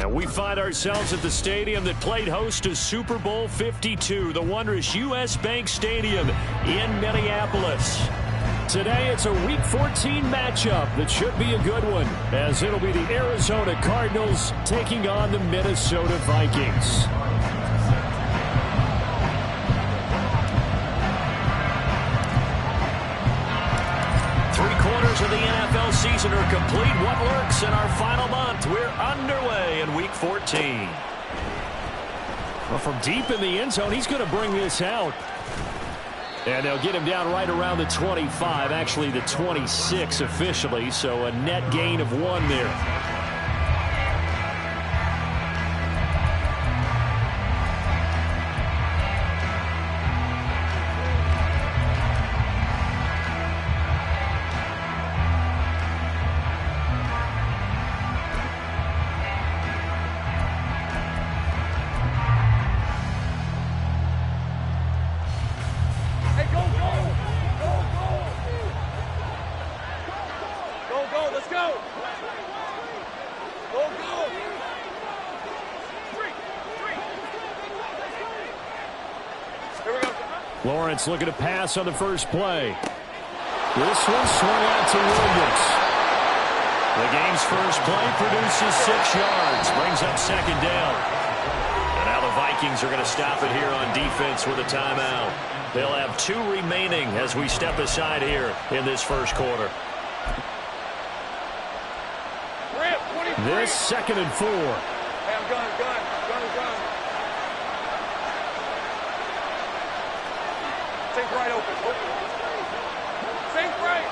And we find ourselves at the stadium that played host to Super Bowl 52, the wondrous U.S. Bank Stadium in Minneapolis. Today, it's a Week 14 matchup that should be a good one, as it'll be the Arizona Cardinals taking on the Minnesota Vikings. Three-quarters of the NFL season are complete. What lurks in our final month? We're underway in Week 14. Well, from deep in the end zone, he's going to bring this out. And they'll get him down right around the 25, actually the 26 officially, so a net gain of 1 there. Lawrence looking to pass on the first play. This one swung out to Williams. The game's first play produces 6 yards, brings up second down. And now the Vikings are going to stop it here on defense with a timeout. They'll have 2 remaining as we step aside here in this first quarter. This 2nd and 4. Gun. Think right open. Think right.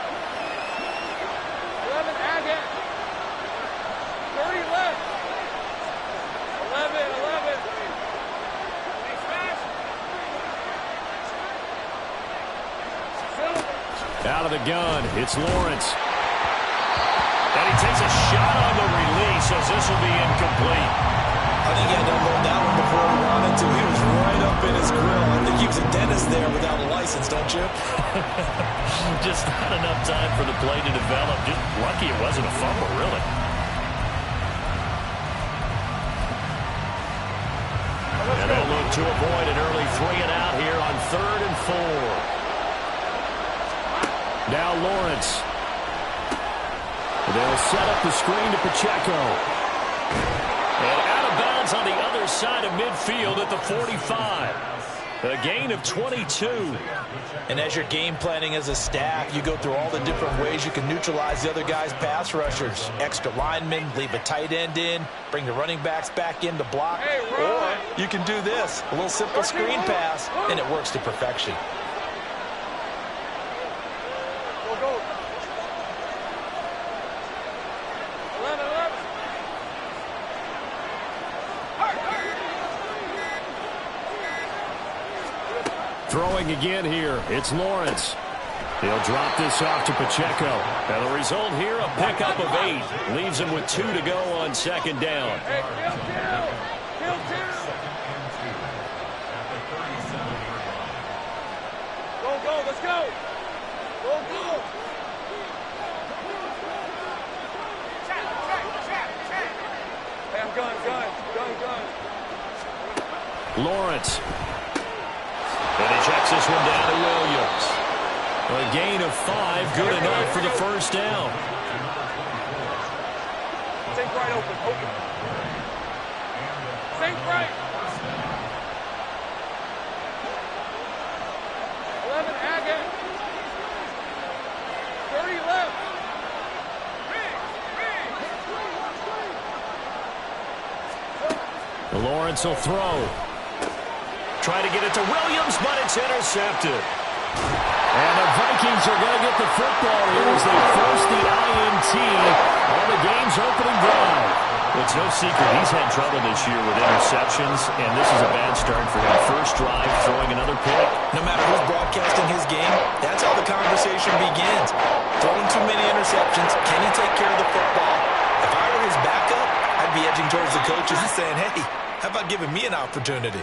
11, Agate. 30 left. 11. Out of the gun, it's Lawrence. And he takes a shot on the release as this will be incomplete. I think he had to unload that one before he wanted to. He was right up in his grill. I think he was a dentist there without a license, don't you? Just not enough time for the play to develop. Just lucky it wasn't a fumble, really. And they'll look to avoid an early 3 and out here on 3rd and 4. Now Lawrence. They'll set up the screen to Pacheco. And out of bounds on the other side of midfield at the 45. A gain of 22. And as you're game planning as a staff, you go through all the different ways you can neutralize the other guy's pass rushers. Extra linemen, leave a tight end in, bring the running backs back in to block. Or you can do this, a little simple screen pass, and it works to perfection. Go. 11. Throwing again here, it's Lawrence. He'll drop this off to Pacheco. And the result here, a pickup of 8. Leaves him with 2 to go on 2nd down. Hey, kill. Go, let's go. Go. Hey, I'm gun. Lawrence. And he checks this one down to Williams. A gain of 5, good enough for the first down. Think right open. Think right. 11, Agate. 30 left. Lawrence will throw. Try to get it to Williams, but it's intercepted. And the Vikings are going to get the football here as they force the INT on the game's opening drive. It's no secret he's had trouble this year with interceptions, and this is a bad start for him. First drive, throwing another pick. No matter who's broadcasting his game, that's how the conversation begins. Throwing too many interceptions, can he take care of the football? If I were his backup, I'd be edging towards the coaches and saying, hey, how about giving me an opportunity?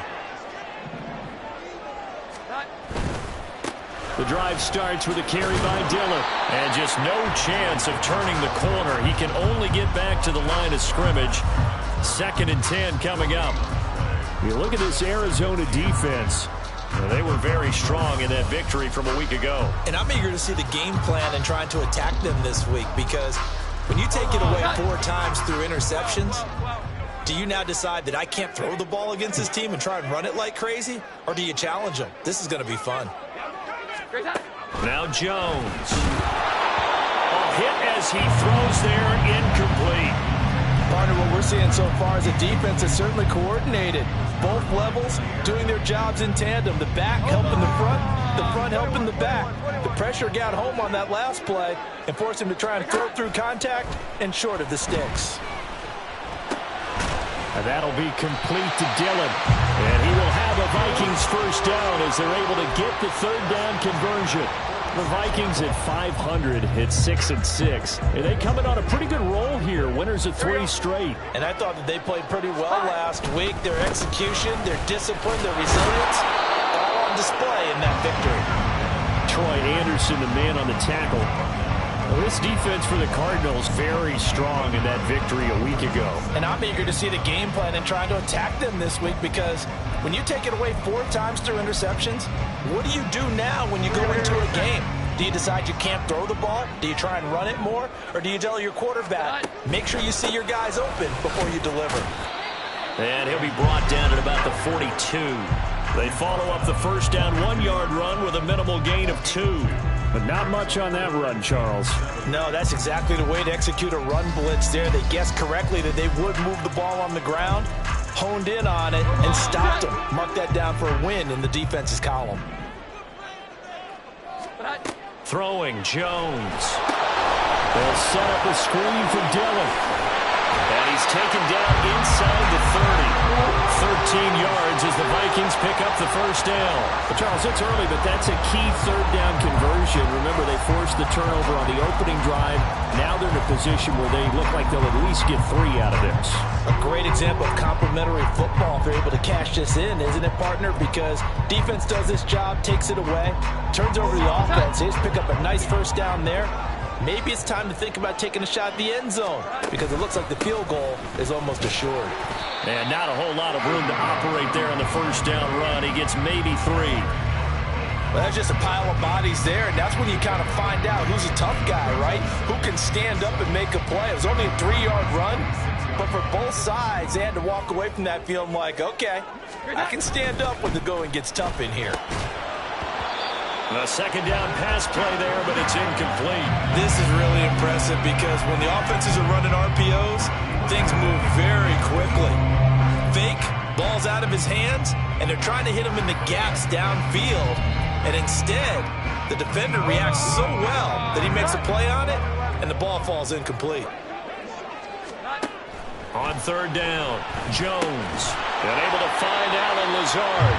The drive starts with a carry by Dillon. And just no chance of turning the corner. He can only get back to the line of scrimmage. 2nd and 10 coming up. You look at this Arizona defense. They were very strong in that victory from a week ago. And I'm eager to see the game plan and trying to attack them this week, because when you take it away 4 times through interceptions, do you now decide that I can't throw the ball against this team and try and run it like crazy? Or do you challenge them? This is going to be fun. Now Jones. A hit as he throws there, incomplete. Partner, what we're seeing so far is a defense that's certainly coordinated. Both levels doing their jobs in tandem. The back helping the front helping the back. The pressure got home on that last play and forced him to try and throw through contact and short of the sticks. And that'll be complete to Dillon. And he will have a Vikings first down as they're able to get the 3rd down conversion. The Vikings at 500 at 6-6. And they coming on a pretty good roll here. Winners of 3 straight. And I thought that they played pretty well last week. Their execution, their discipline, their resilience, all on display in that victory. Troy Anderson, the man on the tackle. Well, this defense for the Cardinals very strong in that victory a week ago. And I'm eager to see the game plan and trying to attack them this week, because when you take it away 4 times through interceptions, what do you do now when you go into a game? Do you decide you can't throw the ball? Do you try and run it more? Or do you tell your quarterback, make sure you see your guys open before you deliver? And he'll be brought down at about the 42. They follow up the first down 1-yard run with a minimal gain of 2. But not much on that run, Charles. No, that's exactly the way to execute a run blitz there. They guessed correctly that they would move the ball on the ground, honed in on it, and stopped them. Mark that down for a win in the defense's column. Throwing, Jones. They'll set up a screen for Dillon. And he's taken down inside the 30. 13 yards as the Vikings pick up the first down. But Charles, it's early, but that's a key 3rd down conversion. Remember, they forced the turnover on the opening drive. Now they're in a position where they look like they'll at least get 3 out of this. A great example of complementary football if they're able to cash this in, isn't it, partner? Because defense does this job, takes it away, turns over the offense. They just pick up a nice first down there. Maybe it's time to think about taking a shot at the end zone, because it looks like the field goal is almost assured. And not a whole lot of room to operate there on the first down run. He gets maybe 3. Well, that's just a pile of bodies there, and that's when you kind of find out who's a tough guy, right? Who can stand up and make a play. It was only a 3-yard run, but for both sides, they had to walk away from that feeling like, okay, I can stand up when the going gets tough in here. A 2nd down pass play there, but it's incomplete. This is really impressive, because when the offenses are running RPOs, things move very quickly. Fake, ball's out of his hands, and they're trying to hit him in the gaps downfield. And instead, the defender reacts so well that he makes a play on it, and the ball falls incomplete. On 3rd down, Jones. And able to find Alan Lazard.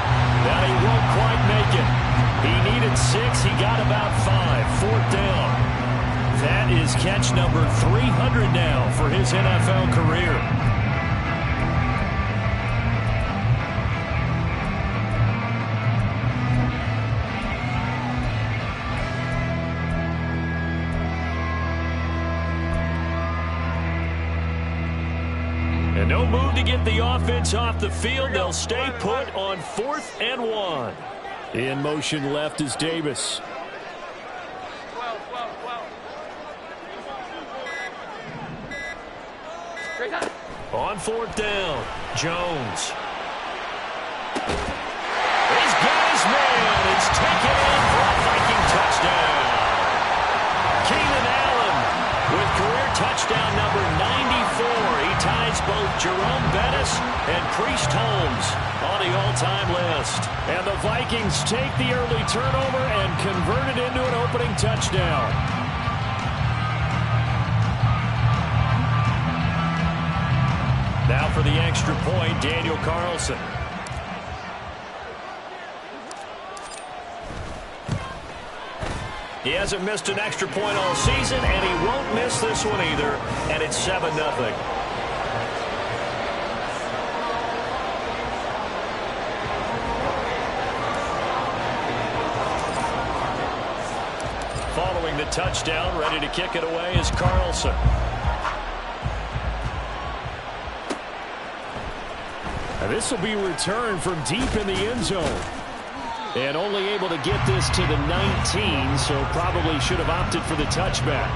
Now he won't quite make it. He needed 6. He got about 5. 4th down. That is catch number 300 now for his NFL career. And no move to get the offense off the field. They'll stay put on 4th and 1. In motion left is Davis. On 4th down, Jones. He's got his man. It's taken in for a Viking touchdown. Keenan Allen with career touchdown number 94. He ties both Jerome Bettis and Priest Holmes on the all-time list. And the Vikings take the early turnover and convert it into an opening touchdown. Now for the extra point, Daniel Carlson. He hasn't missed an extra point all season, and he won't miss this one either, and it's 7-0. Following the touchdown, ready to kick it away is Carlson. This will be returned from deep in the end zone. And only able to get this to the 19, so probably should have opted for the touchback.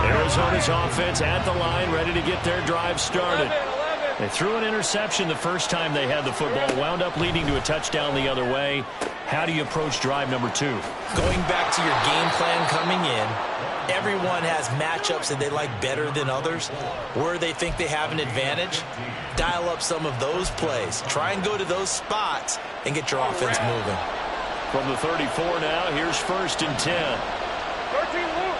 Arizona's offense at the line, ready to get their drive started. They threw an interception the first time they had the football, wound up leading to a touchdown the other way. How do you approach drive number 2? Going back to your game plan coming in, everyone has matchups that they like better than others. Where they think they have an advantage, dial up some of those plays. Try and go to those spots and get your offense moving. From the 34 now, here's 1st and 10. 13, move.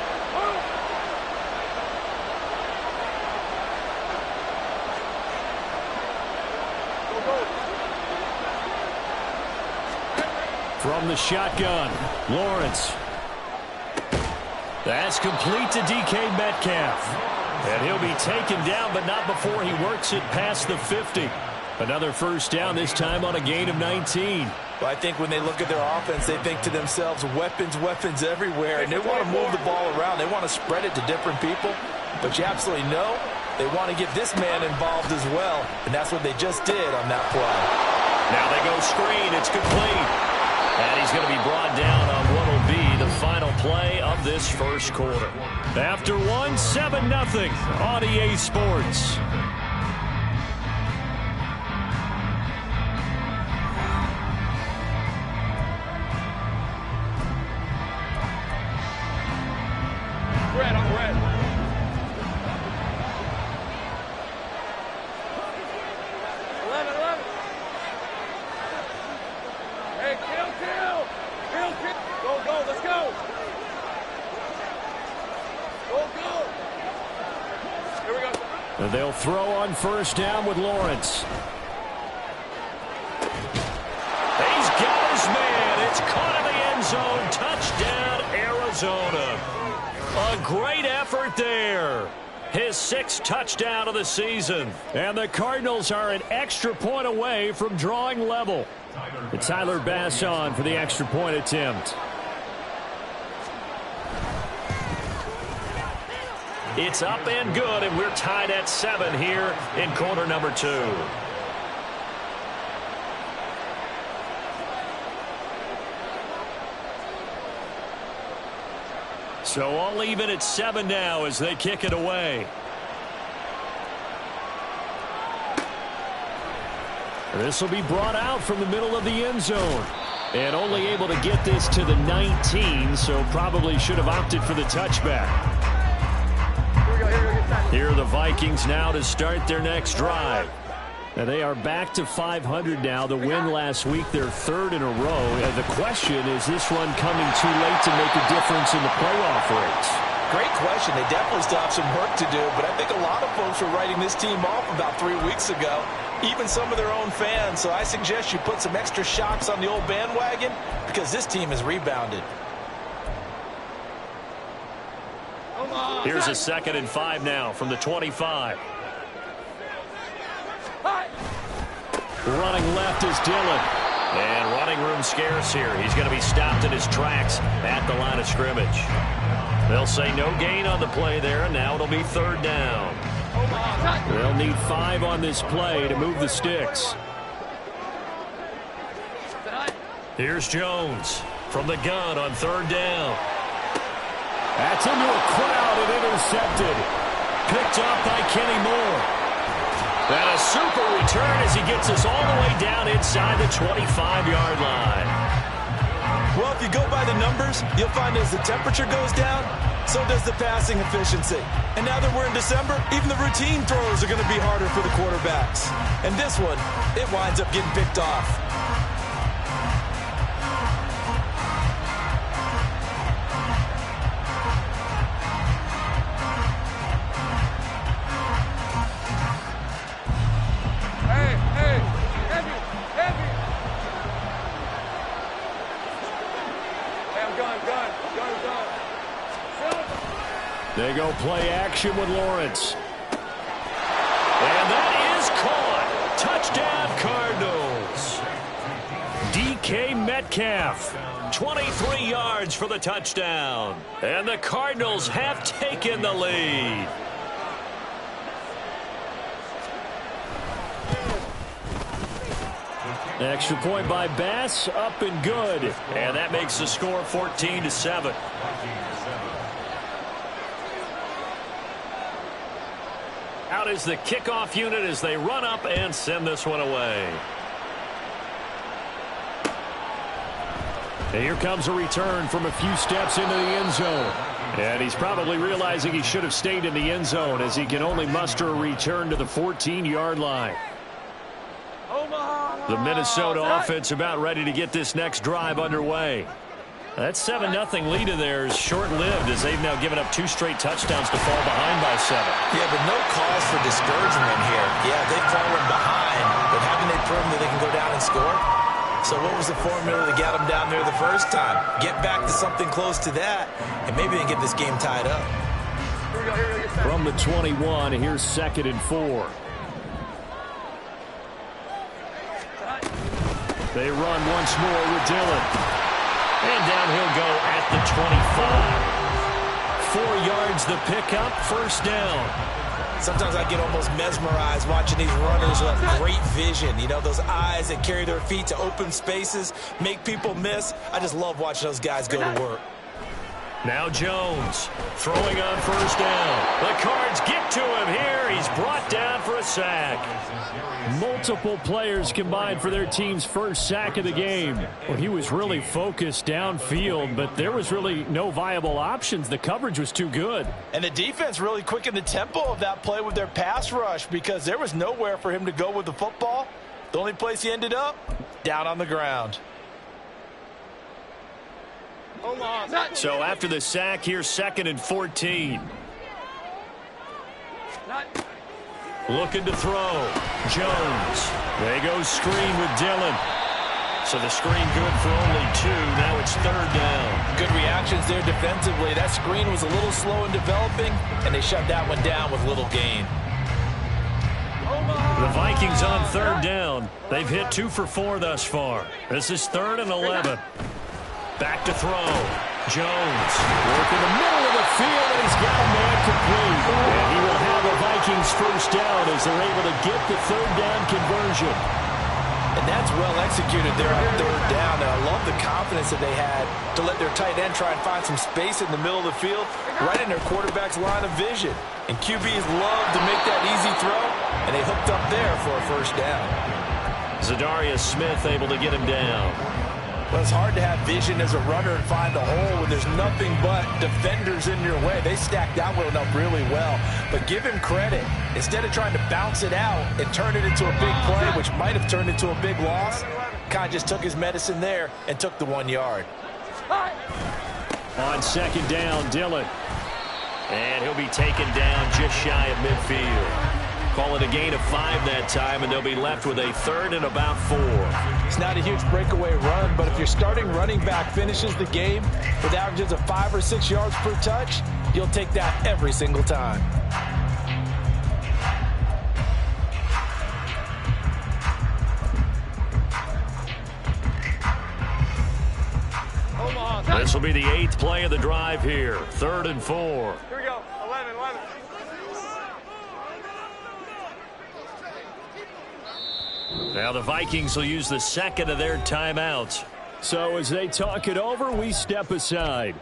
From the shotgun, Lawrence. That's complete to DK Metcalf. And he'll be taken down, but not before he works it past the 50. Another first down, this time on a gain of 19. Well, I think when they look at their offense, they think to themselves, weapons, weapons everywhere. And they want to move the ball around. They want to spread it to different people. But you absolutely know they want to get this man involved as well. And that's what they just did on that play. Now they go screen. It's complete. And he's going to be brought down on what will be the final play of this first quarter. After one, 7-0 on EA Sports. Red on red. And they'll throw on first down with Lawrence. He's got his man. It's caught in the end zone. Touchdown, Arizona. A great effort there. His 6th touchdown of the season. And the Cardinals are an extra point away from drawing level. And Tyler Bass on for the extra point attempt. It's up and good, and we're tied at 7 here in quarter number 2. So all even at 7 now as they kick it away. This will be brought out from the middle of the end zone. And only able to get this to the 19, so probably should have opted for the touchback. Here are the Vikings now to start their next drive. Now they are back to 500 now. The win last week, their 3rd in a row. And the question, is this run coming too late to make a difference in the playoff race? Great question. They definitely still have some work to do, but I think a lot of folks were writing this team off about 3 weeks ago, even some of their own fans. So I suggest you put some extra shocks on the old bandwagon because this team has rebounded. Here's a 2nd and 5 now from the 25. Running left is Dillon. And running room scarce here. He's going to be stopped in his tracks at the line of scrimmage. They'll say no gain on the play there, and now it'll be 3rd down. They'll need 5 on this play to move the sticks. Here's Jones from the gun on 3rd down. That's into a crowd and intercepted. Picked off by Kenny Moore. And a super return as he gets us all the way down inside the 25-yard line. Well, if you go by the numbers, you'll find as the temperature goes down, so does the passing efficiency. And now that we're in December, even the routine throws are going to be harder for the quarterbacks. And this one, it winds up getting picked off. They go play action with Lawrence. And that is caught. Touchdown, Cardinals. DK Metcalf. 23 yards for the touchdown. And the Cardinals have taken the lead. Extra point by Bass, up and good. And that makes the score 14-7. Out is the kickoff unit as they run up and send this one away. And here comes a return from a few steps into the end zone. And he's probably realizing he should have stayed in the end zone as he can only muster a return to the 14-yard line. The Minnesota offense about ready to get this next drive underway. That 7-0 lead of theirs short-lived as they've now given up 2 straight touchdowns to fall behind by 7. Yeah, but no cause for discouragement here. Yeah, they've fallen behind, but haven't they proven that they can go down and score? So what was the formula that got them down there the first time? Get back to something close to that, and maybe they get this game tied up. From the 21, here's 2nd and 4. They run once more with Dillon. And down he'll go at the 25. 4 yards the pickup, first down. Sometimes I get almost mesmerized watching these runners who have great vision. You know, those eyes that carry their feet to open spaces, make people miss. I just love watching those guys go to work. Now Jones throwing on first down. The Cards get to him here. He's brought down for a sack. Multiple players combined for their team's first sack of the game. Well, he was really focused downfield, but there was really no viable options. The coverage was too good. And the defense really quickened the tempo of that play with their pass rush because there was nowhere for him to go with the football. The only place he ended up, down on the ground. So after the sack, here's 2nd and 14. Looking to throw. Jones. They go screen with Dillon. So the screen good for only 2. Now it's 3rd down. Good reactions there defensively. That screen was a little slow in developing, and they shut that one down with little gain. The Vikings on 3rd down. They've hit 2 for 4 thus far. This is 3rd and 11. Back to throw. Jones work in the middle of the field, and he's got a man complete. And he will have a Vikings first down as they're able to get the 3rd down conversion. And that's well executed there on 3rd down. And I love the confidence that they had to let their tight end try and find some space in the middle of the field, right in their quarterback's line of vision. And QBs love to make that easy throw, and they hooked up there for a first down. Zadarius Smith able to get him down. Well, it's hard to have vision as a runner and find a hole when there's nothing but defenders in your way. They stacked that one up really well. But give him credit. Instead of trying to bounce it out and turn it into a big play, which might have turned into a big loss, kind of just took his medicine there and took the 1 yard. On 2nd down, Dillon. And he'll be taken down just shy of midfield. Call it a gain of 5 that time, and they'll be left with a 3rd and about 4. It's not a huge breakaway run, but if your starting running back finishes the game with averages of 5 or 6 yards per touch, you'll take that every single time. This will be the 8th play of the drive here. 3rd and 4. Here we go. 11. Now the Vikings will use the 2nd of their timeouts. So as they talk it over, we step aside.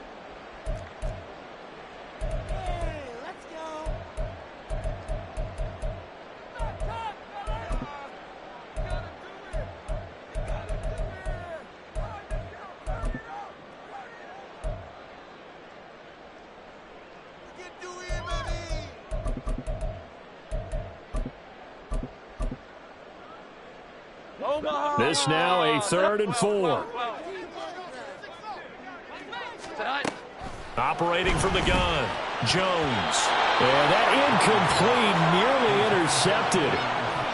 This now a 3rd and 4. Operating from the gun, Jones. And that incomplete, nearly intercepted.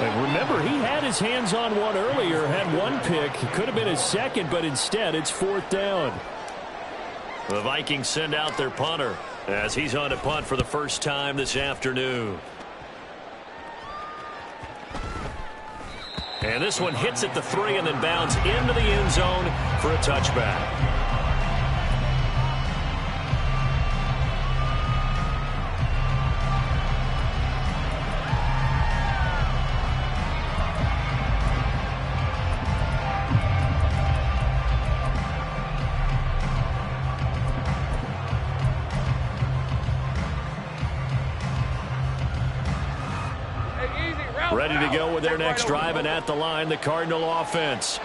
And remember, he had his hands on one earlier, had 1 pick. It could have been his 2nd, but instead it's 4th down. The Vikings send out their punter as he's on to punt for the first time this afternoon. And this one hits at the 3 and then bounds into the end zone for a touchback. Ready to go with their next drive, and at the line, the Cardinal offense.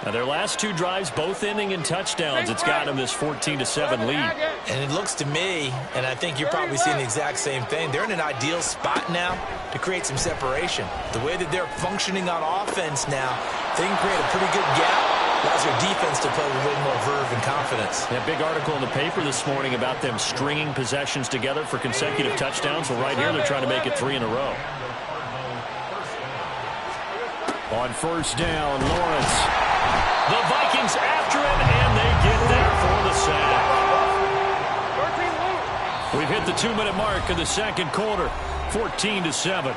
Now their last 2 drives, both ending in touchdowns. It's got them this 14-7 lead. And it looks to me, and I think you're probably seeing the exact same thing, they're in an ideal spot now to create some separation. The way that they're functioning on offense now, they can create a pretty good gap. Allows their defense to play with a little more verve and confidence. That big article in the paper this morning about them stringing possessions together for consecutive touchdowns. Well, right here, they're trying to make it 3 in a row. On first down, Lawrence. The Vikings after him, and they get there for the sack. We've hit the 2-minute mark of the second quarter, 14-7.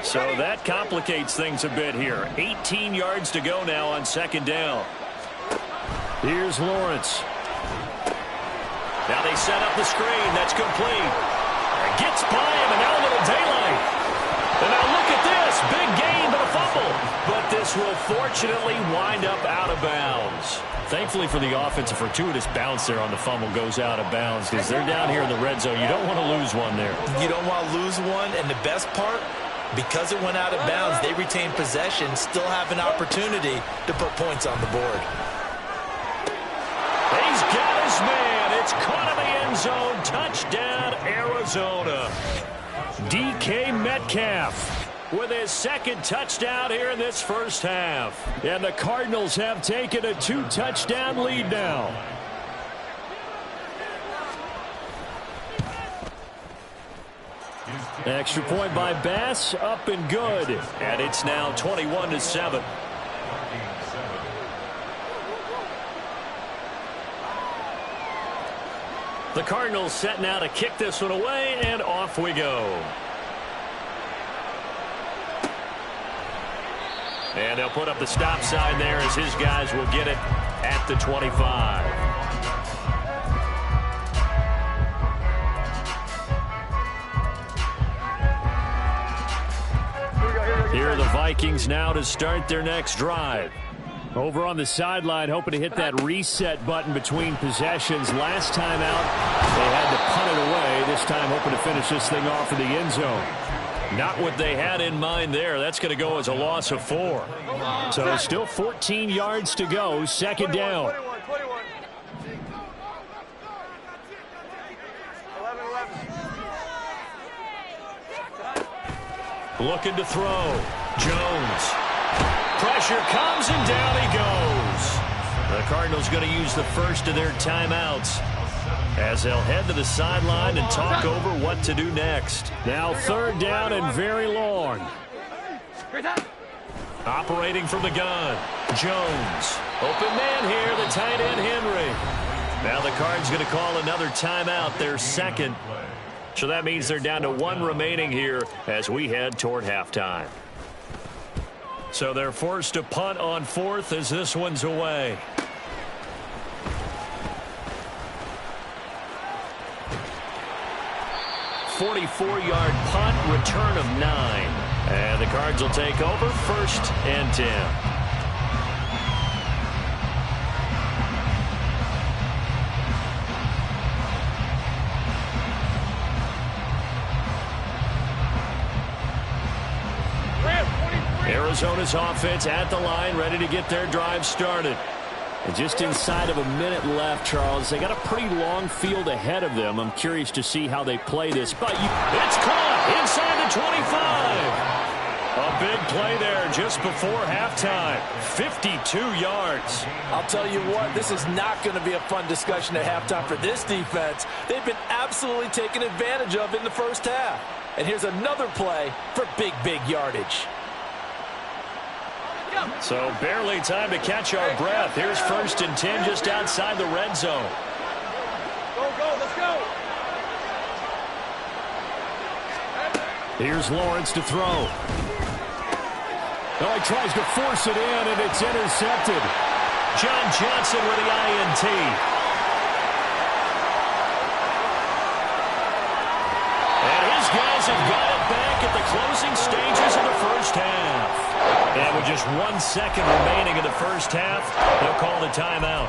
So that complicates things a bit here. 18 yards to go now on second down. Here's Lawrence. Now they set up the screen. That's complete. Gets by him, and now a little daylight. And now look at this. Big gain, but a fumble. But this will fortunately wind up out of bounds. Thankfully for the offense, a fortuitous bounce there on the fumble goes out of bounds because they're down here in the red zone. You don't want to lose one there. You don't want to lose one, and the best part, because it went out of bounds, they retain possession, still have an opportunity to put points on the board. He's got his man. It's caught in the end zone. Touchdown, Arizona. DK Metcalf with his second touchdown here in this first half. And the Cardinals have taken a 2-touchdown lead now. Extra point by Bass, up and good. And it's now 21-7. The Cardinals set now to kick this one away, and off we go. And they'll put up the stop sign there as his guys will get it at the 25. Here are the Vikings now to start their next drive. Over on the sideline, hoping to hit that reset button between possessions. Last time out, they had to punt it away. This time, hoping to finish this thing off in the end zone. Not what they had in mind there. That's going to go as a loss of 4. So still 14 yards to go. Second down. 21. Looking to throw. Jones. Pressure comes, and down he goes. The Cardinals going to use the first of their timeouts as they'll head to the sideline and talk over what to do next. Now third down and very long. Operating from the gun. Jones. Open man here, the tight end Henry. Now the Cards going to call another timeout, their second. So that means they're down to 1 remaining here as we head toward halftime. So they're forced to punt on 4th as this one's away. "44-yard punt, return of 9. And the Cards will take over 1st and 10. Arizona's offense at the line, ready to get their drive started. And just inside of a minute left, Charles. They got a pretty long field ahead of them. I'm curious to see how they play this. But it's caught inside the 25. A big play there just before halftime. 52 yards. I'll tell you what, this is not going to be a fun discussion at halftime for this defense. They've been absolutely taken advantage of in the first half. And here's another play for big yardage. So barely time to catch our breath. Here's 1st and 10 just outside the red zone. Let's go. Here's Lawrence to throw. Oh, he tries to force it in, and it's intercepted. John Johnson with the INT. And his guys have got it back at the closing stages of the first half. And with just 1 second remaining in the first half, they'll call the timeout.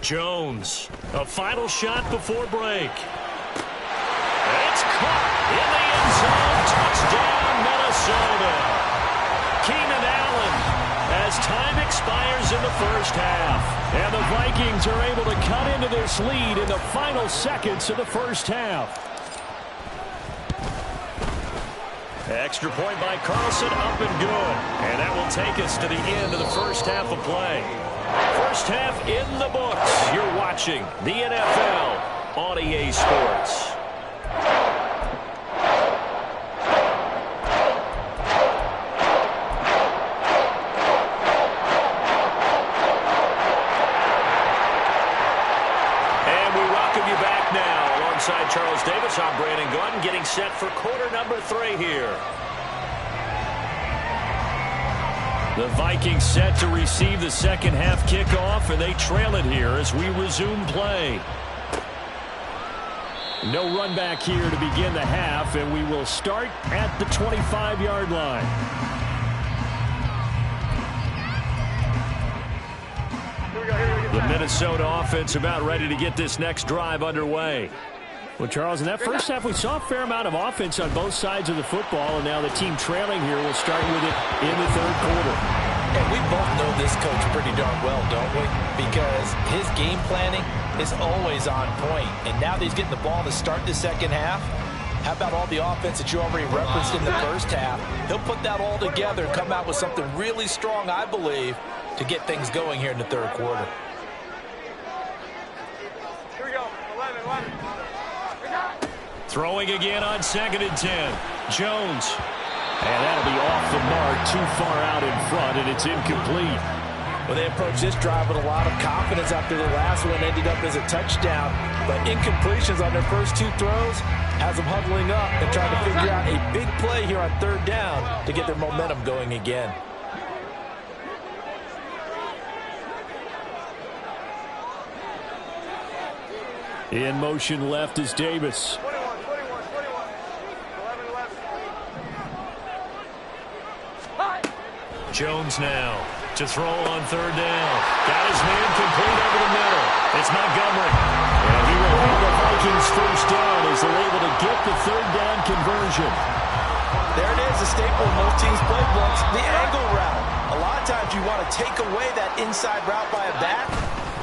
Jones, a final shot before break. It's caught in the end zone. Touchdown, Minnesota. Keenan Allen as time expires in the first half. And the Vikings are able to cut into this lead in the final seconds of the first half. Extra point by Carlson, up and good. And that will take us to the end of the first half of play. First half in the books. You're watching the NFL on EA Sports. And we welcome you back now. Alongside Charles Davis, I'm Brandon Gunn, getting set for quarter number 3 here. The Vikings set to receive the second half kickoff, and they trail it here as we resume play. No run back here to begin the half, and we will start at the 25-yard line. The Minnesota offense about ready to get this next drive underway. Well, Charles, in that first half, we saw a fair amount of offense on both sides of the football, and now the team trailing here will start with it in the third quarter. And we both know this coach pretty darn well, don't we? Because his game planning is always on point. And now that he's getting the ball to start the second half, how about all the offense that you already referenced in the first half? He'll put that all together and come out with something really strong, I believe, to get things going here in the third quarter. Here we go. 11. Throwing again on 2nd and 10. Jones. And that'll be off the mark, too far out in front, and it's incomplete. Well, they approached this drive with a lot of confidence after the last one ended up as a touchdown. But incompletions on their first 2 throws has them huddling up and trying to figure out a big play here on 3rd down to get their momentum going again. In motion left is Davis. 21. 11. Jones now to throw on 3rd down. Got his man complete over the middle. It's Montgomery. And he will have the Vikings first down as they're able to get the 3rd down conversion. There it is, a staple in most teams' playbooks, the angle route. A lot of times you want to take away that inside route by a back,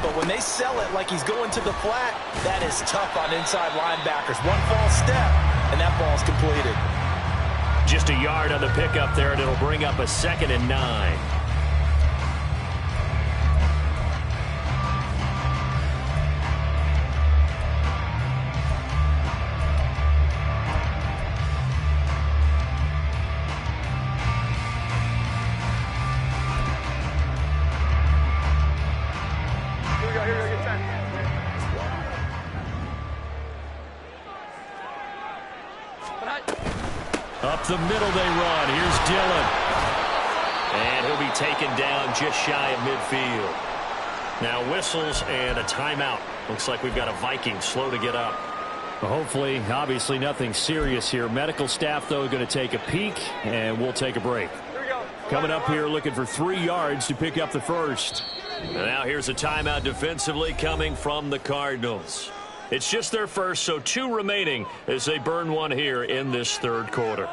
but when they sell it like he's going to the flat, that is tough on inside linebackers. One false step, and that ball's completed. Just a yard on the pickup there, and it'll bring up a 2nd and 9. Up the middle they run. Here's Dillon. And he'll be taken down just shy of midfield. Now whistles and a timeout. Looks like we've got a Viking slow to get up. Well, hopefully, obviously nothing serious here. Medical staff, though, going to take a peek, and we'll take a break. Coming up here looking for 3 yards to pick up the first. And now here's a timeout defensively coming from the Cardinals. It's just their first, so 2 remaining as they burn one here in this third quarter.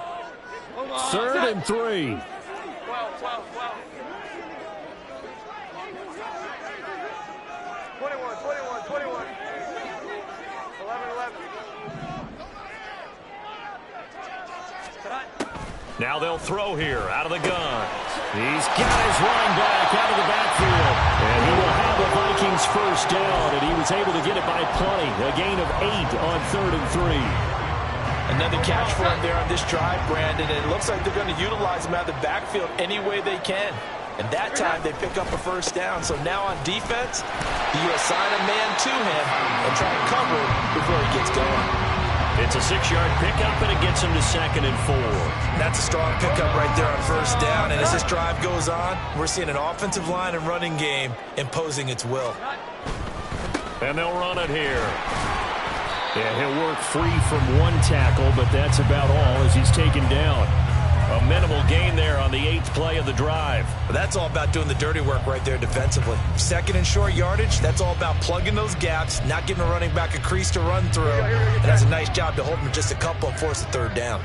3rd and 3. 12. 21. 11. Now they'll throw here out of the gun. He's got his running back out of the backfield. And he will have the Vikings first down, and he was able to get it by plenty. A gain of 8 on 3rd and 3. Another catch for him there on this drive, Brandon, and it looks like they're going to utilize him out of the backfield any way they can. And that time they pick up a first down. So now on defense, you assign a man to him and try and cover it before he gets going. It's a 6-yard pickup, and it gets him to 2nd and 4. That's a strong pickup right there on first down. And as this drive goes on, we're seeing an offensive line and running game imposing its will. And they'll run it here. Yeah, he'll work free from one tackle, but that's about all as he's taken down. A minimal gain there on the 8th play of the drive. But that's all about doing the dirty work right there defensively. 2nd and short yardage, that's all about plugging those gaps, not giving a running back a crease to run through. And that's a nice job to hold him just a couple and force a 3rd down.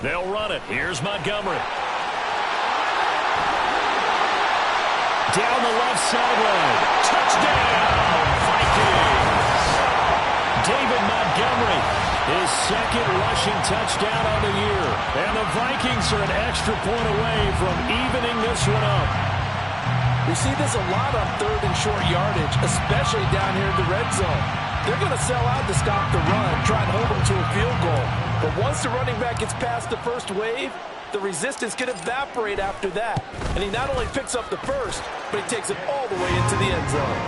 They'll run it. Here's Montgomery. Down the left sideline. Touchdown, Vikings. David Montgomery, his 2nd rushing touchdown on the year. And the Vikings are an extra point away from evening this one up. We see this a lot on 3rd and short yardage, especially down here in the red zone. They're going to sell out to stop the run, try and hold them to a field goal. But once the running back gets past the first wave, the resistance can evaporate after that. And he not only picks up the first, but he takes it all the way into the end zone.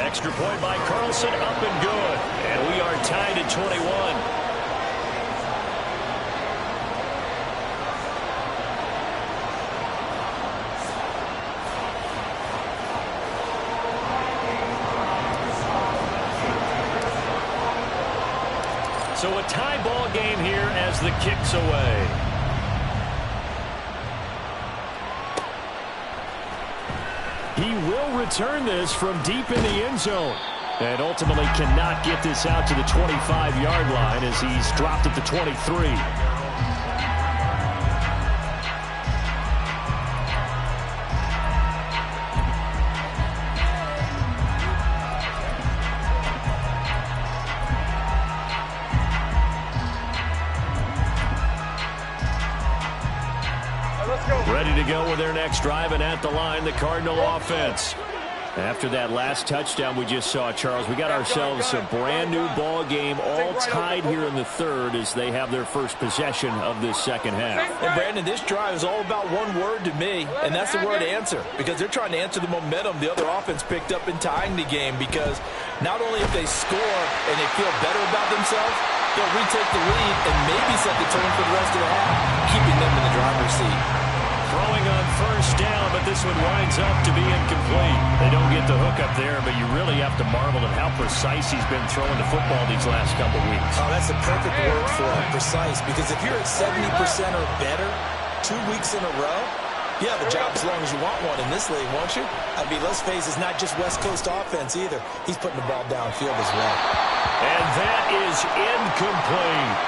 Extra point by Carlson, up and good. And we are tied at 21. So a tie ball game here as the kick's away. He will return this from deep in the end zone. And ultimately cannot get this out to the 25-yard line as he's dropped at the 23. Ready to go with their next drive, and at the line, the Cardinal offense. After that last touchdown we just saw, Charles, we got ourselves a brand-new ball game, all tied here in the 3rd as they have their first possession of this 2nd half. And, Brandon, this drive is all about one word to me, and that's the word answer, because they're trying to answer the momentum the other offense picked up in tying the game, because not only if they score and they feel better about themselves, they'll retake the lead and maybe set the tone for the rest of the half, keeping them in the driver's seat. Throwing on first down, but this one winds up to be incomplete. They don't get the hook up there, but you really have to marvel at how precise he's been throwing the football these last couple weeks. Oh, that's the perfect word for it, precise, because if you're at 70% or better 2 weeks in a row, you have a job as long as you want one in this league, won't you? I mean, let's face it, it's not just West Coast offense either. He's putting the ball downfield as well. And that is incomplete.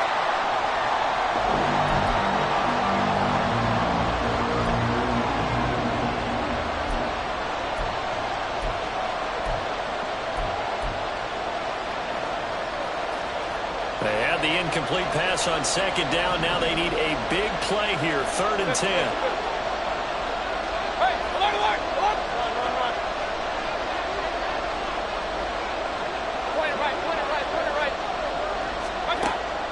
They had the incomplete pass on 2nd down. Now they need a big play here, 3rd and 10. Hey, alert, alert, alert. Run. Point it right.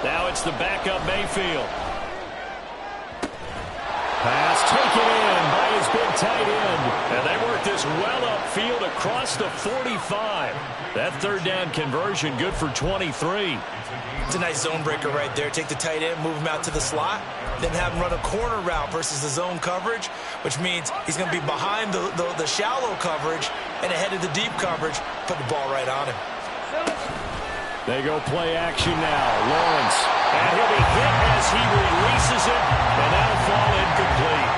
Now it's the backup Mayfield. Pass taken in by his big tight end. And they work this well upfield across the 45. That 3rd down conversion good for 23. It's a nice zone breaker right there. Take the tight end, move him out to the slot, then have him run a corner route versus the zone coverage, which means he's going to be behind the shallow coverage and ahead of the deep coverage. Put the ball right on him. They go play action now. Lawrence. And he'll be hit as he releases it, and that'll fall incomplete.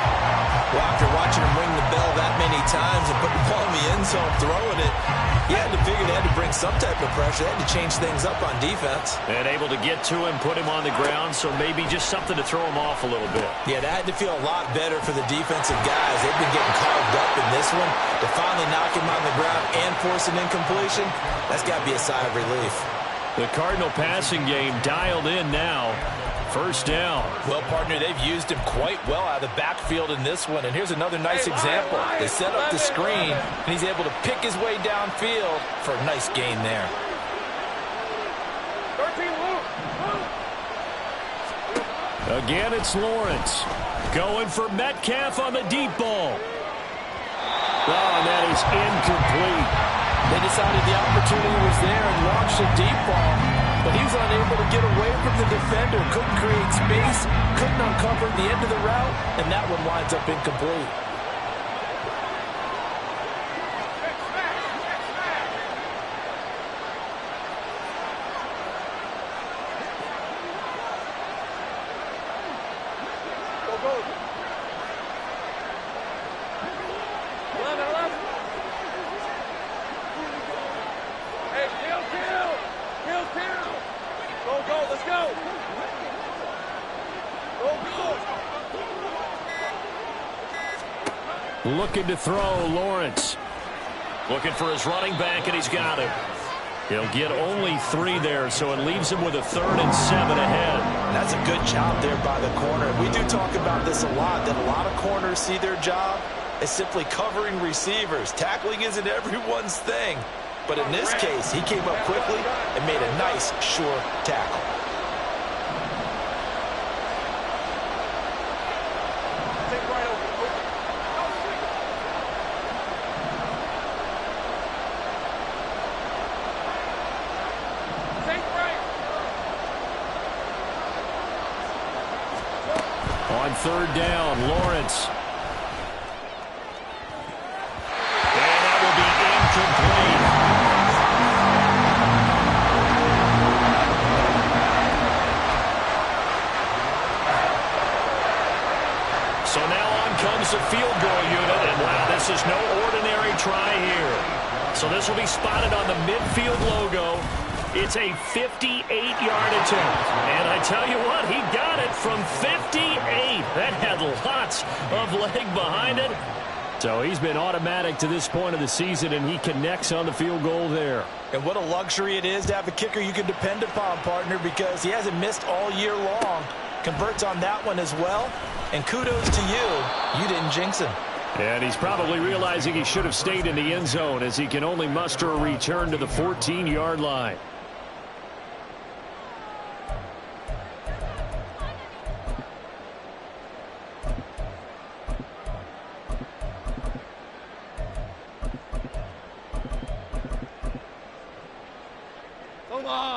Well, after watching him ring the bell that many times and put the ball in the end zone, throwing it, you had to figure they had to bring some type of pressure. They had to change things up on defense. And able to get to him, put him on the ground, so maybe just something to throw him off a little bit. Yeah, that had to feel a lot better for the defensive guys. They've been getting carved up in this one. To finally knock him on the ground and force an incompletion, that's got to be a sigh of relief. The Cardinal passing game dialed in now. First down. Well, partner, they've used him quite well out of the backfield in this one. And here's another nice example. They set up the screen, and he's able to pick his way downfield for a nice gain there. 13, move. Again, it's Lawrence. Going for Metcalf on the deep ball. Oh, and that is incomplete. They decided the opportunity was there and launched a deep ball, but he was unable to get away from the defender, couldn't create space, couldn't uncover the end of the route, and that one winds up incomplete. Looking to throw, Lawrence. Looking for his running back, and he's got him. He'll get only 3 there, so it leaves him with a 3rd and 7 ahead. That's a good job there by the corner. We do talk about this a lot, that a lot of corners see their job as simply covering receivers. Tackling isn't everyone's thing. But in this case, he came up quickly and made a nice, sure tackle. On 3rd down, Lawrence. And that will be incomplete. So now on comes the field goal unit, and wow, this is no ordinary try here. So this will be spotted on the midfield logo. It's a 58-yard attempt. And I tell you what, he got it from 58. That had lots of leg behind it. So he's been automatic to this point of the season, and he connects on the field goal there. And what a luxury it is to have a kicker you can depend upon, partner, because he hasn't missed all year long. Converts on that one as well. And kudos to you. You didn't jinx him. And he's probably realizing he should have stayed in the end zone, as he can only muster a return to the 14-yard line.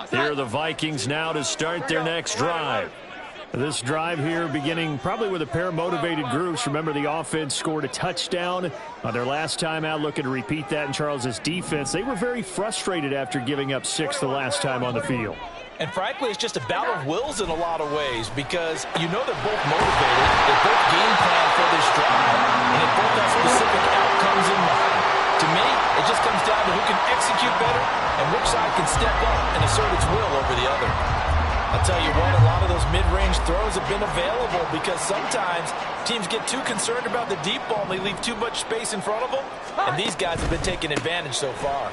Here are the Vikings now to start their next drive. This drive here beginning probably with a pair of motivated groups. Remember, the offense scored a touchdown on their last time out, looking to repeat that in Charles's defense. They were very frustrated after giving up 6 the last time on the field. And frankly, it's just a battle of wills in a lot of ways, because you know they're both motivated, they both game plan for this drive, and they both have specific outcomes in mind. To me, it just comes down to who can execute better and which side can step up and assert its will over the other. I'll tell you what, a lot of those mid-range throws have been available, because sometimes teams get too concerned about the deep ball and they leave too much space in front of them, and these guys have been taking advantage so far.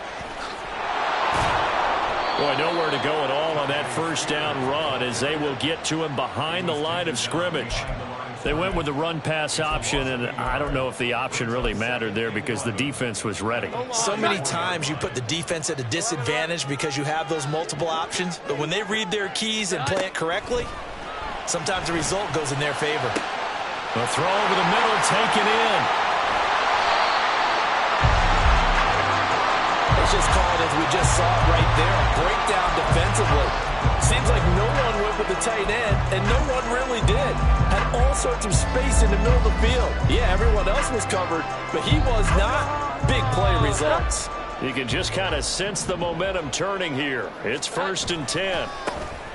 Boy, nowhere to go at all on that first down run, as they will get to him behind the line of scrimmage. They went with the run-pass option, and I don't know if the option really mattered there because the defense was ready. So many times you put the defense at a disadvantage because you have those multiple options, but when they read their keys and play it correctly, sometimes the result goes in their favor. The throw over the middle, taken in. It's just called, as we just saw it right there, a breakdown defensively. Seems like no one went with the tight end, and no one really did. Had all sorts of space in the middle of the field. Yeah, everyone else was covered, but he was not. Big play results. You can just kind of sense the momentum turning here. It's 1st and 10.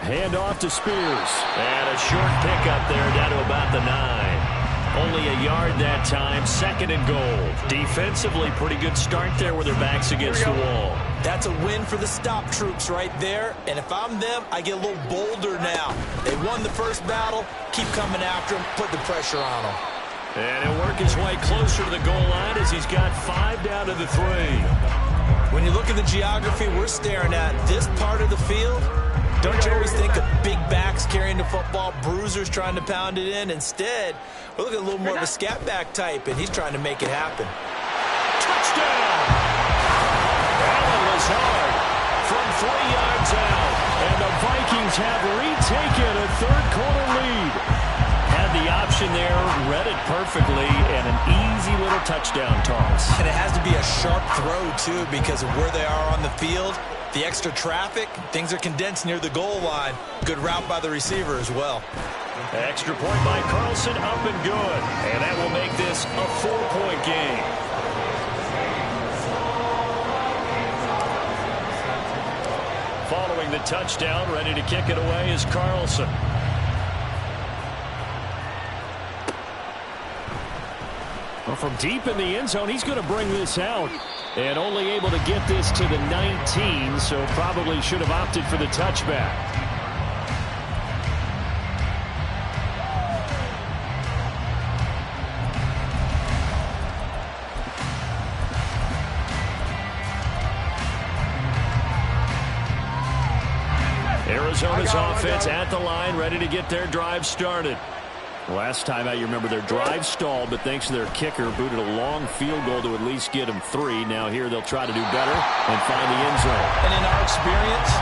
Hand off to Spears. And a short pickup there down to about the 9. Only a yard that time, 2nd and goal. Defensively, pretty good start there with their backs against the wall. That's a win for the stop troops right there. And if I'm them, I get a little bolder now. They won the first battle. Keep coming after them. Put the pressure on them. And he'll work his way closer to the goal line as he's got 5 down to the 3. When you look at the geography we're staring at, this part of the field, don't you always think of big backs carrying the football, bruisers trying to pound it in? Instead, we're looking at a little more of a scat back type, and he's trying to make it happen. Touchdown! Allen Lazard from 3 yards out. And the Vikings have retaken a third-quarter lead. Had the option there, read it perfectly, and an easy little touchdown toss. And it has to be a sharp throw, too, because of where they are on the field. The extra traffic, things are condensed near the goal line. Good route by the receiver as well. Extra point by Carlson, up and good. And that will make this a 4-point game. Following the touchdown, ready to kick it away is Carlson. Well, from deep in the end zone, he's going to bring this out. And only able to get this to the 19, so probably should have opted for the touchback. Arizona's offense at the line, ready to get their drive started. Last time out, you remember their drive stalled, but thanks to their kicker, booted a long field goal to at least get them 3. Now here they'll try to do better and find the end zone. And in our experience,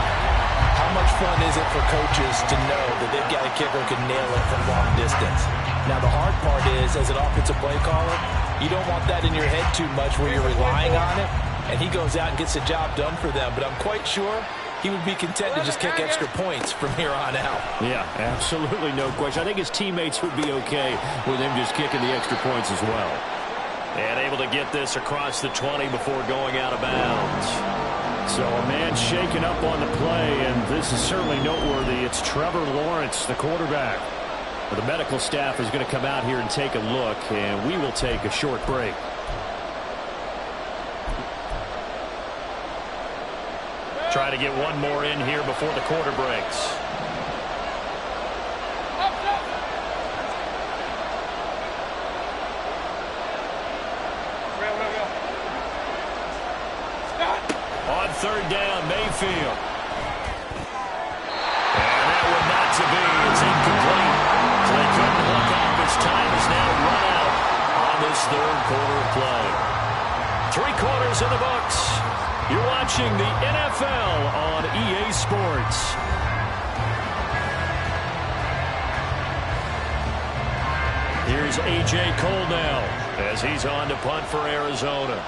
how much fun is it for coaches to know that they've got a kicker who can nail it from long distance? Now the hard part is, as an offensive play caller, you don't want that in your head too much where you're relying on it, and he goes out and gets the job done for them. But I'm quite sure he would be content to just kick extra points from here on out. Yeah, absolutely no question. I think his teammates would be okay with him just kicking the extra points as well. And able to get this across the 20 before going out of bounds. So a man shaken up on the play, and this is certainly noteworthy. It's Trevor Lawrence, the quarterback. The medical staff is going to come out here and take a look, and we will take a short break. Try to get one more in here before the quarter breaks. On third down, Mayfield. And that one not to be. It's incomplete. They couldn't look up. His time is now run out on this third quarter of play. 3 quarters in the books. You're watching the NFL on EA Sports. Here's A.J. Cole now as he's on to punt for Arizona.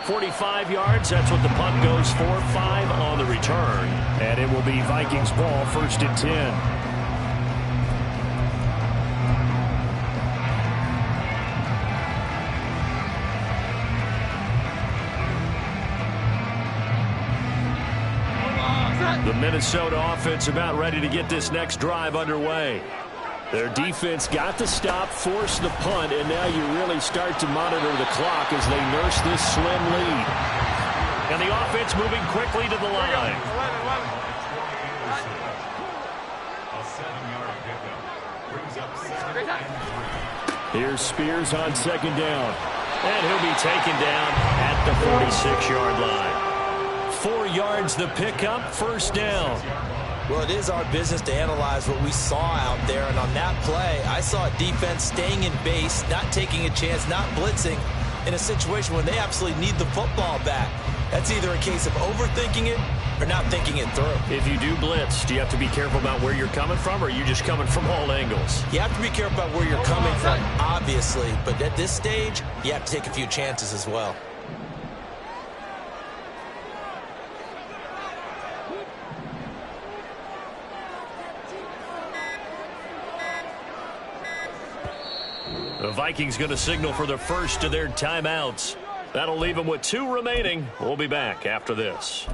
.45 yards, that's what the punt goes for. 5 on the return. And it will be Vikings ball, 1st and 10. The Minnesota offense about ready to get this next drive underway. Their defense got the stop, forced the punt, and now you really start to monitor the clock as they nurse this slim lead. And the offense moving quickly to the line. Here's Spears on 2nd down. And he'll be taken down at the 46-yard line. 4 yards the pickup, 1st down. Well, it is our business to analyze what we saw out there, and on that play, I saw a defense staying in base, not taking a chance, not blitzing, in a situation where they absolutely need the football back. That's either a case of overthinking it or not thinking it through. If you do blitz, do you have to be careful about where you're coming from, or are you just coming from all angles? You have to be careful about where you're coming from, obviously, but at this stage, you have to take a few chances as well. The Vikings going to signal for the first of their timeouts. That'll leave them with 2 remaining. We'll be back after this.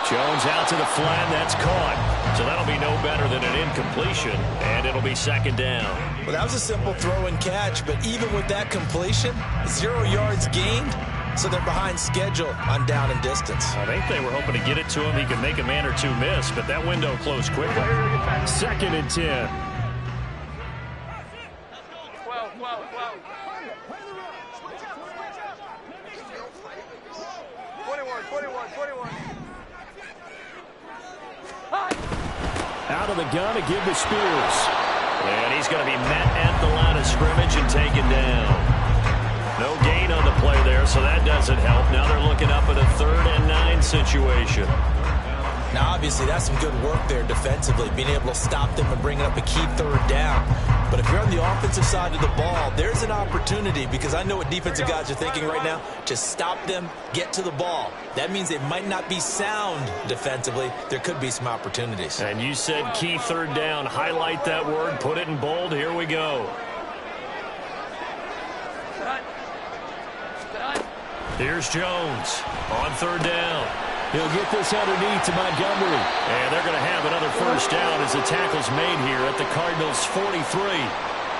Jones out to the flat. That's caught. So that'll be no better than an incompletion, and it'll be second down. Well, that was a simple throw and catch, but even with that completion, 0 yards gained, so they're behind schedule on down and distance. I think they were hoping to get it to him. He could make a man or two miss, but that window closed quickly. Second and 10. 12, 12, 12. 21, 21, 21. Out of the gun to give to Spears. And he's going to be met at the line of scrimmage and taken down. No gain on the play there, so that doesn't help. Now they're looking up at a 3rd and 9 situation. Now, obviously, that's some good work there defensively, being able to stop them and bringing up a key 3rd down. But if you're on the offensive side of the ball, there's an opportunity, because I know what defensive guys are thinking right now, to stop them, get to the ball. That means they might not be sound defensively. There could be some opportunities. And you said key 3rd down. Highlight that word, put it in bold. Here we go. Here's Jones on 3rd down. He'll get this underneath to Montgomery. And they're going to have another first down as the tackle's made here at the Cardinals' 43.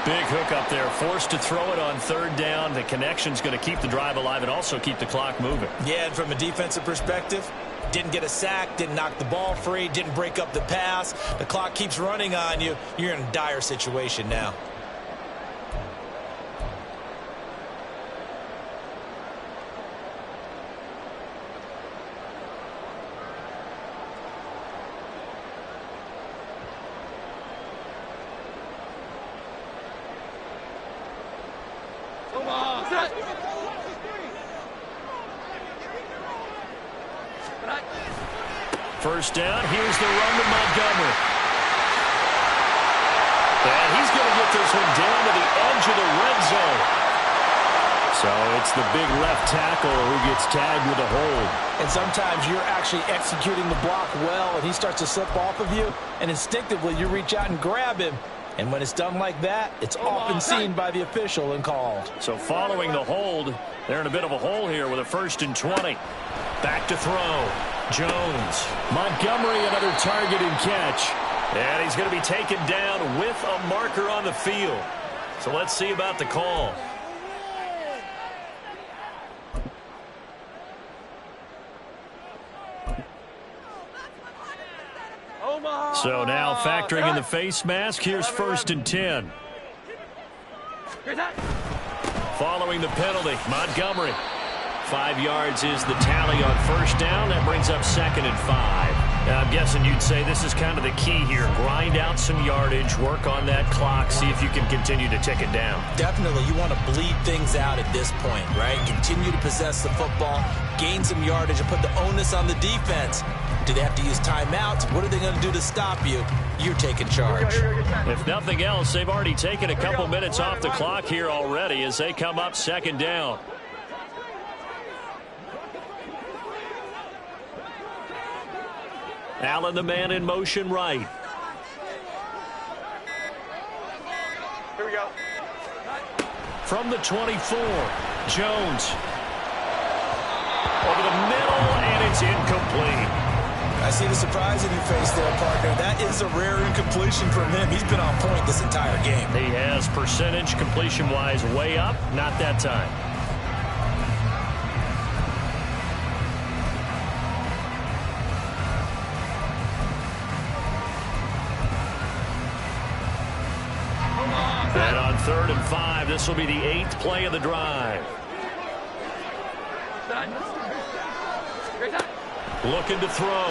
Big hook up there, forced to throw it on 3rd down. The connection's going to keep the drive alive and also keep the clock moving. Yeah, and from a defensive perspective, didn't get a sack, didn't knock the ball free, didn't break up the pass. The clock keeps running on you. You're in a dire situation now. First down, here's the run to Montgomery. And he's going to get this one down to the edge of the red zone. So it's the big left tackle who gets tagged with a hold. And sometimes you're actually executing the block well, and he starts to slip off of you, and instinctively you reach out and grab him. And when it's done like that, it's often seen by the official and called. So following the hold, they're in a bit of a hole here with a 1st and 20. Back to throw. Jones. Montgomery, another target and catch. And he's going to be taken down with a marker on the field. So let's see about the call. So now factoring in the face mask, here's 1st and 10. Following the penalty, Montgomery. 5 yards is the tally on 1st down. That brings up 2nd and 5. I'm guessing you'd say this is kind of the key here. Grind out some yardage, work on that clock, see if you can continue to tick it down. Definitely, you want to bleed things out at this point, right? Continue to possess the football, gain some yardage, and put the onus on the defense. Do they have to use timeouts? What are they going to do to stop you? You're taking charge. If nothing else, they've already taken a couple minutes off the clock here already as they come up 2nd down. Allen, the man in motion right. Here we go. From the 24, Jones. Over the middle, and it's incomplete. I see the surprise in your face there, partner. That is a rare incompletion from him. He's been on point this entire game. He has percentage completion-wise way up. Not that time. And on 3rd and 5, this will be the 8th play of the drive. Looking to throw.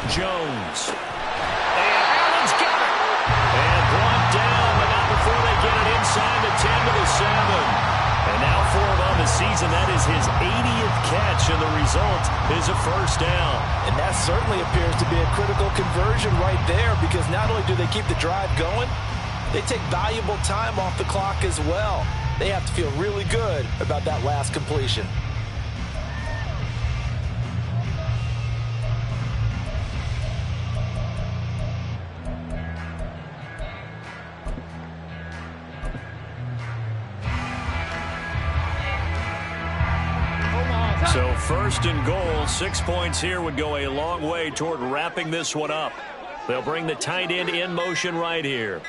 Jones. And Allen's got it. And brought down, but not before they get it inside the 10 to the 7. And now for him on the season, that is his 80th catch, and the result is a 1st down. And that certainly appears to be a critical conversion right there, because not only do they keep the drive going, they take valuable time off the clock as well. They have to feel really good about that last completion. So 1st and goal, 6 points here would go a long way toward wrapping this one up. They'll bring the tight end in motion right here.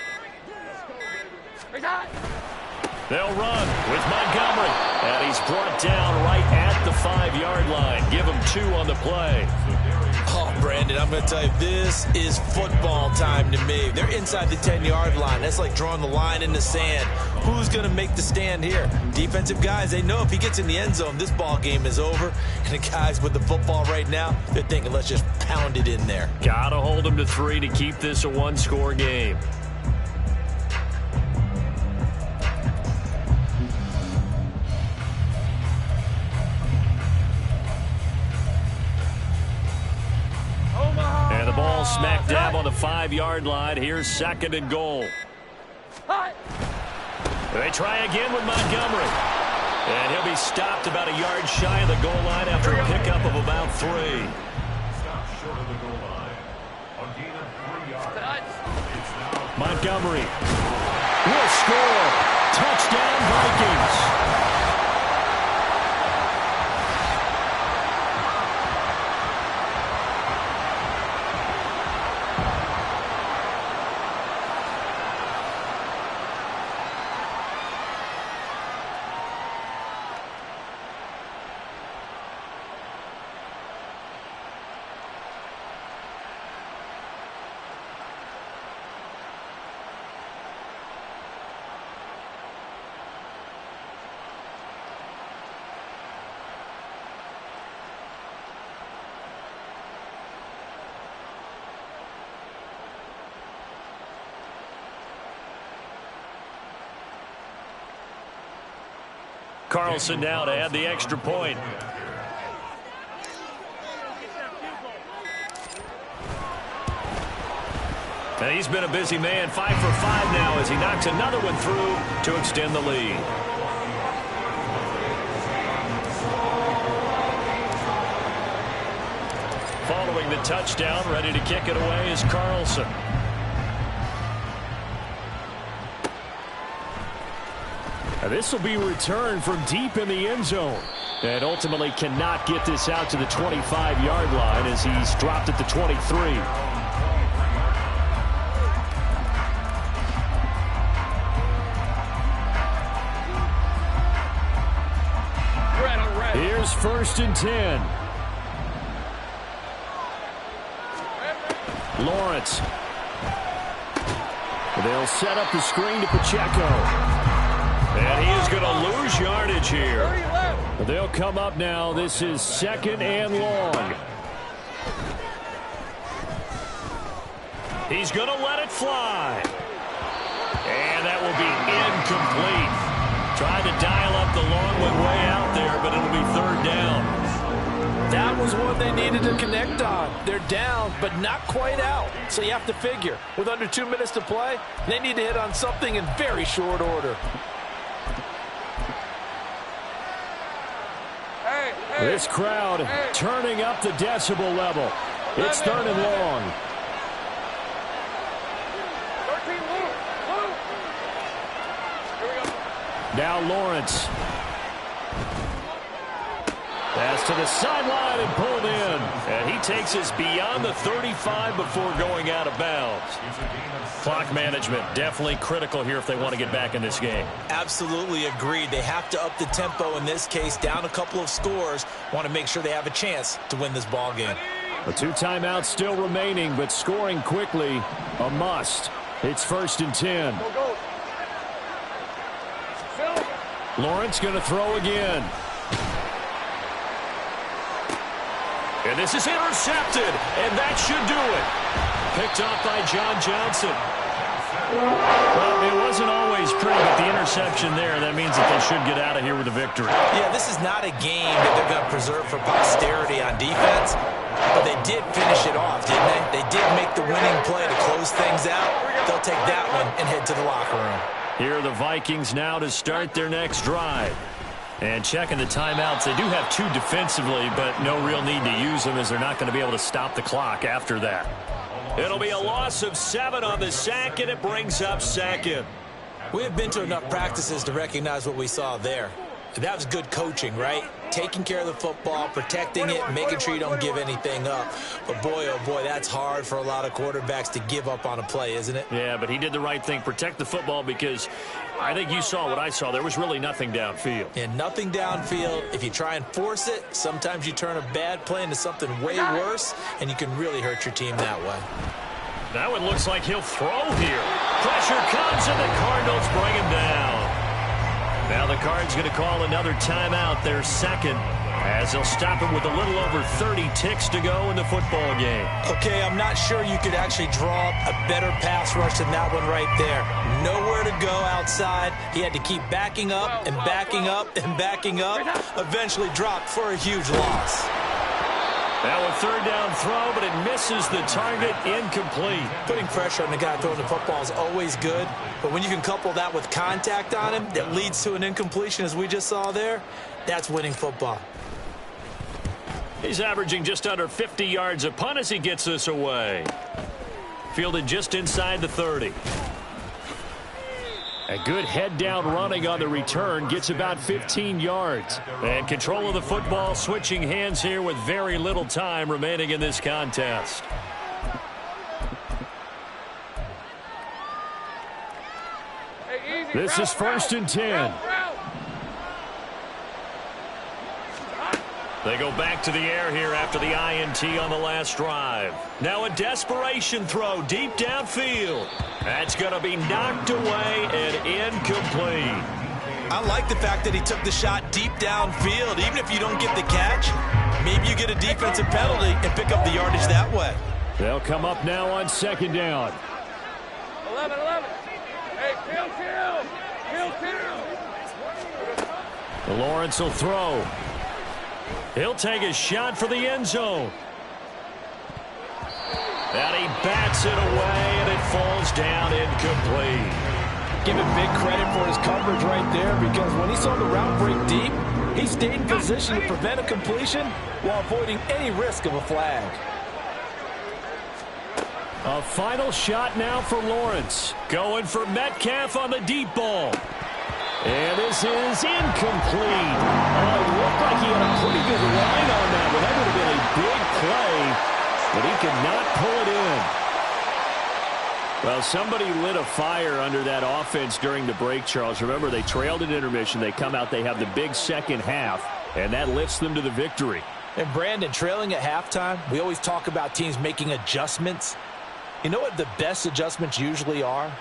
They'll run with Montgomery. And he's brought down right at the 5-yard line. Give him 2 on the play. Oh, Brandon, I'm going to tell you, this is football time to me. They're inside the 10-yard line. That's like drawing the line in the sand. Who's going to make the stand here? Defensive guys, they know if he gets in the end zone, this ball game is over. And the guys with the football right now, they're thinking, let's just pound it in there. Got to hold him to 3 to keep this a 1-score game. And the ball smack dab on the 5-yard line. Here's 2nd and goal. They try again with Montgomery. And he'll be stopped about a yard shy of the goal line after a pickup of about 3. Stop short of the goal line. A gain of 3 yards. Montgomery will score. Touchdown, Vikings. Carlson now to add the extra point. And he's been a busy man, 5 for 5 now as he knocks another one through to extend the lead. Following the touchdown, ready to kick it away is Carlson. This will be returned from deep in the end zone. And ultimately cannot get this out to the 25-yard line as he's dropped at the 23. Here's 1st and 10. Lawrence. They'll set up the screen to Pacheco. And he is going to lose yardage here. They'll come up now. This is 2nd and long. He's going to let it fly. And that will be incomplete. Tried to dial up the long one way out there, but it'll be 3rd down. That was one they needed to connect on. They're down, but not quite out. So you have to figure, with under 2 minutes to play, they need to hit on something in very short order. This crowd turning up the decibel level. It's 3rd and long. Now Lawrence. Pass to the sideline and pulled in. And he takes us beyond the 35 before going out of bounds. Clock management definitely critical here if they want to get back in this game. Absolutely agreed. They have to up the tempo in this case, down a couple of scores. Want to make sure they have a chance to win this ball game. The 2 timeouts still remaining, but scoring quickly a must. It's 1st and 10. Lawrence going to throw again. And this is intercepted, and that should do it. Picked up by John Johnson. Well, it wasn't always pretty, but the interception there, that means that they should get out of here with a victory. Yeah, this is not a game that they're going to preserve for posterity on defense, but they did finish it off, didn't they? They did make the winning play to close things out. They'll take that one and head to the locker room. Here are the Vikings now to start their next drive. And checking the timeouts, they do have 2 defensively, but no real need to use them as they're not going to be able to stop the clock after that. It'll be a loss of 7 on the sack, and it brings up 2nd. We have been to enough practices to recognize what we saw there. That was good coaching, right? taking care of the football, protecting it, making sure you don't give anything up. But boy, oh boy, that's hard for a lot of quarterbacks to give up on a play, isn't it? Yeah, but he did the right thing. Protect the football because I think you saw what I saw. There was really nothing downfield. And nothing downfield. If you try and force it, sometimes you turn a bad play into something way worse, and you can really hurt your team that way. Now it looks like he'll throw here. Pressure comes, and the Cardinals bring him down. Now the Cards going to call another timeout, their second, as they'll stop it with a little over 30 ticks to go in the football game. Okay, I'm not sure you could actually draw up a better pass rush than that one right there. Nowhere to go outside. He had to keep backing up and backing up and backing up. Eventually dropped for a huge loss. Now a third down throw, but it misses the target, incomplete. Putting pressure on the guy throwing the football is always good, but when you can couple that with contact on him that leads to an incompletion, as we just saw there, that's winning football. He's averaging just under 50 yards a punt as he gets this away. Fielded just inside the 30. A good head-down running on the return gets about 15 yards. And control of the football switching hands here with very little time remaining in this contest. This is 1st and 10. They go back to the air here after the INT on the last drive. Now a desperation throw deep downfield. That's going to be knocked away and incomplete. I like the fact that he took the shot deep downfield. Even if you don't get the catch, maybe you get a defensive penalty and pick up the yardage that way. They'll come up now on 2nd down. 11. Hey, kill. Lawrence will throw. He'll take a shot for the end zone. And he bats it away, and it falls down incomplete. Give him big credit for his coverage right there, because when he saw the route break deep, he stayed in position to prevent a completion while avoiding any risk of a flag. A final shot now for Lawrence. Going for Metcalf on the deep ball. And this is incomplete. It looked like he had a pretty good line on that one. That would have been a big play, but he could not pull it in. Well, somebody lit a fire under that offense during the break, Charles. Remember, they trailed at intermission. They come out, they have the big second half, and that lifts them to the victory. And Brandon, trailing at halftime, we always talk about teams making adjustments. You know what the best adjustments usually are?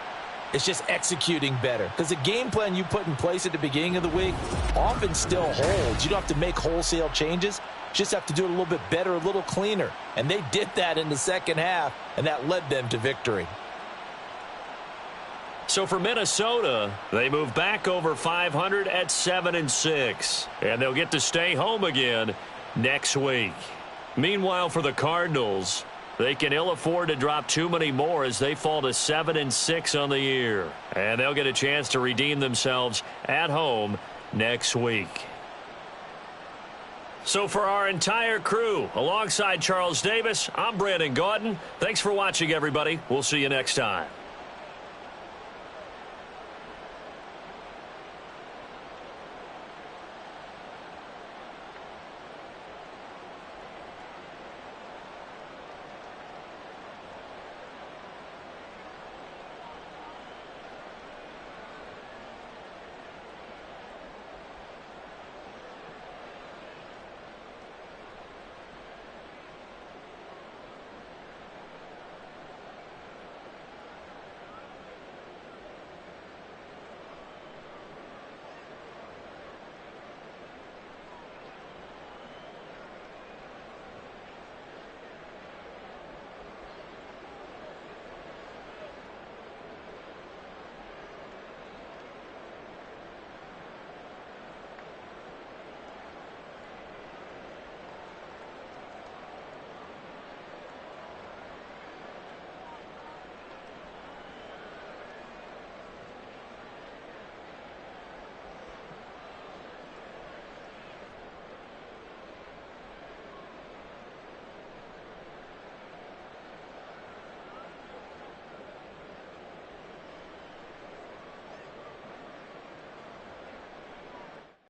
It's just executing better. Because the game plan you put in place at the beginning of the week often still holds. You don't have to make wholesale changes. You just have to do it a little bit better, a little cleaner. And they did that in the second half, and that led them to victory. So for Minnesota, they move back over 500 at 7-6. And they'll get to stay home again next week. Meanwhile, for the Cardinals, they can ill afford to drop too many more as they fall to 7-6 on the year. And they'll get a chance to redeem themselves at home next week. So for our entire crew, alongside Charles Davis, I'm Brandon Gaudin. Thanks for watching, everybody. We'll see you next time.